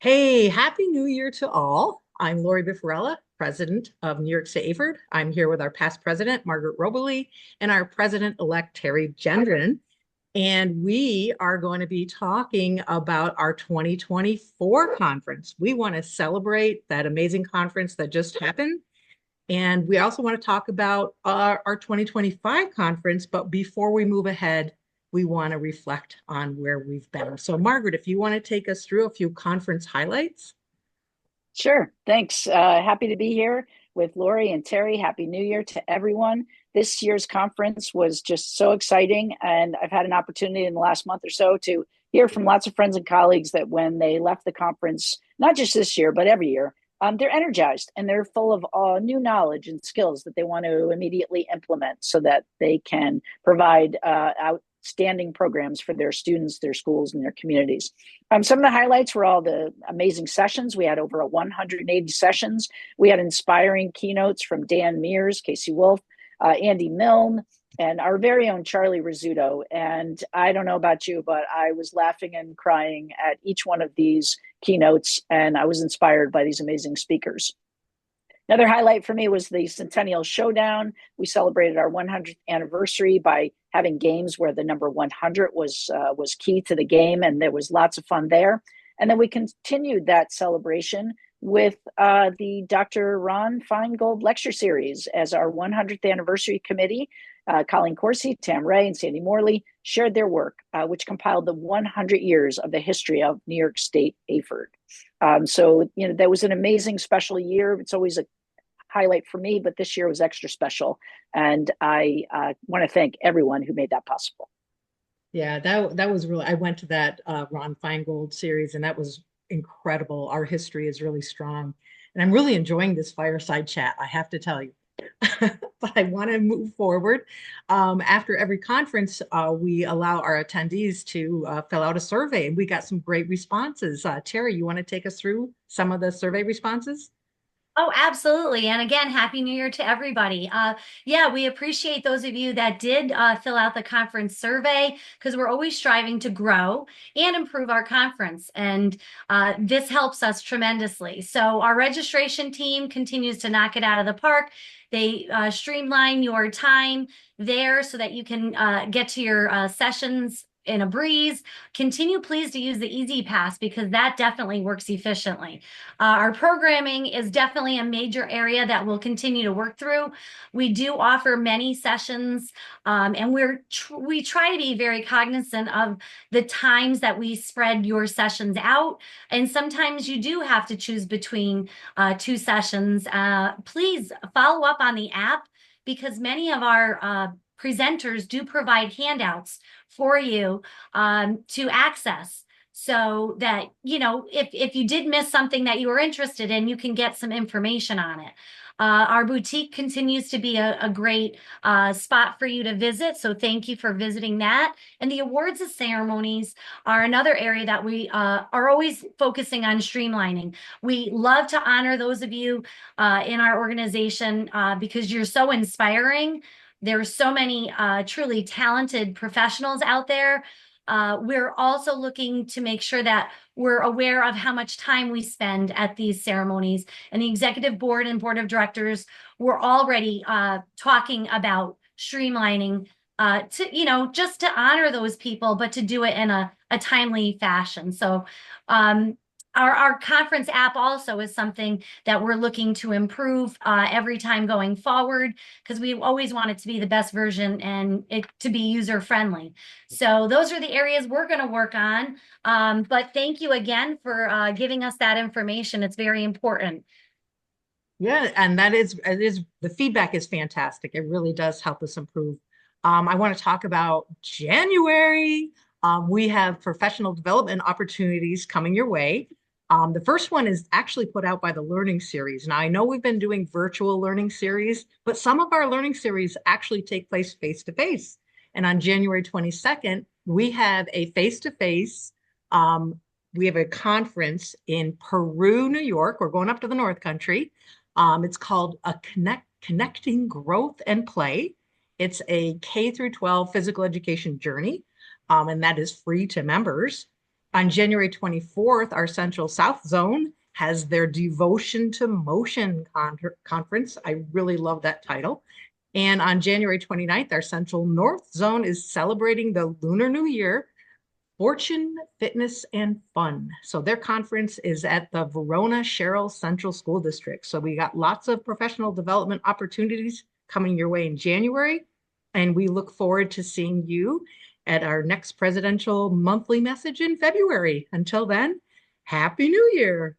Hey, Happy New Year to all. I'm Lori Bifarella, president of New York State AFERD. I'm here with our past president, Margaret Robley, and our president-elect, Terry Gendron. And we are going to be talking about our 2024 conference. We want to celebrate that amazing conference that just happened. And we also want to talk about our 2025 conference. But before we move ahead, we want to reflect on where we've been. So, Margaret, if you want to take us through a few conference highlights. Sure. Thanks. Happy to be here with Lori and Terry. Happy New Year to everyone. This year's conference was just so exciting. And I've had an opportunity in the last month or so to hear from lots of friends and colleagues that when they left the conference, not just this year, but every year, they're energized and they're full of new knowledge and skills that they want to immediately implement so that they can provide outstanding programs for their students, their schools, and their communities. Some of the highlights were all the amazing sessions. We had over 180 sessions. We had inspiring keynotes from Dan Meers, Casey Wolf, Andy Milne, and our very own Charlie Rizzuto. And I don't know about you, but I was laughing and crying at each one of these keynotes, and I was inspired by these amazing speakers. Another highlight for me was the Centennial Showdown. We celebrated our 100th anniversary by having games where the number 100 was key to the game, and there was lots of fun there. And then we continued that celebration with the Dr. Ron Feingold Lecture Series as our 100th anniversary committee. Colleen Corsi, Tam Ray, and Sandy Morley shared their work, which compiled the 100 years of the history of New York State AFERD. So, that was an amazing special year. It's always a highlight for me, but this year was extra special. And I want to thank everyone who made that possible. Yeah, that was really, I went to that Ron Feingold series, and that was incredible. Our history is really strong. And I'm really enjoying this fireside chat, I have to tell you. But I want to move forward. After every conference, we allow our attendees to fill out a survey, and we got some great responses. Terry, you want to take us through some of the survey responses? Oh, absolutely. And again, Happy New Year to everybody. Yeah, we appreciate those of you that did fill out the conference survey because we're always striving to grow and improve our conference. And this helps us tremendously. So our registration team continues to knock it out of the park. They streamline your time there so that you can get to your sessions in a breeze. Continue, please, to use the Easy Pass because that definitely works efficiently. Our programming is definitely a major area that we'll continue to work through. We do offer many sessions, and we try to be very cognizant of the times that we spread your sessions out. And sometimes you do have to choose between two sessions. Please follow up on the app because many of our presenters do provide handouts for you to access so that, if you did miss something that you were interested in, you can get some information on it. Our boutique continues to be a great spot for you to visit. So thank you for visiting that. And the awards and ceremonies are another area that we are always focusing on streamlining. We love to honor those of you in our organization because you're so inspiring. There are so many truly talented professionals out there. We're also looking to make sure that we're aware of how much time we spend at these ceremonies. And the executive board and board of directors were already talking about streamlining just to honor those people, but to do it in a timely fashion. So our conference app also is something that we're looking to improve every time going forward because we always want it to be the best version and it to be user friendly. So those are the areas we're going to work on. But thank you again for giving us that information. It's very important. Yeah, and it is the feedback is fantastic. It really does help us improve. I want to talk about January. We have professional development opportunities coming your way. The first one is actually put out by the Learning Series. Now, I know we've been doing virtual learning series, but some of our learning series actually take place face to face. And on January 22nd, we have a face-to-face, we have a conference in Peru, New York. We're going up to the North Country. It's called Connecting Growth and Play. It's a K through 12 physical education journey, and that is free to members. On January 24th, our Central South Zone has their Devotion to Motion conference. I really love that title. And on January 29th, our Central North Zone is celebrating the Lunar New Year, Fortune, Fitness, and Fun. So their conference is at the Verona Sherrill Central School District. So we got lots of professional development opportunities coming your way in January. And we look forward to seeing you at our next presidential monthly message in February. Until then, Happy New Year.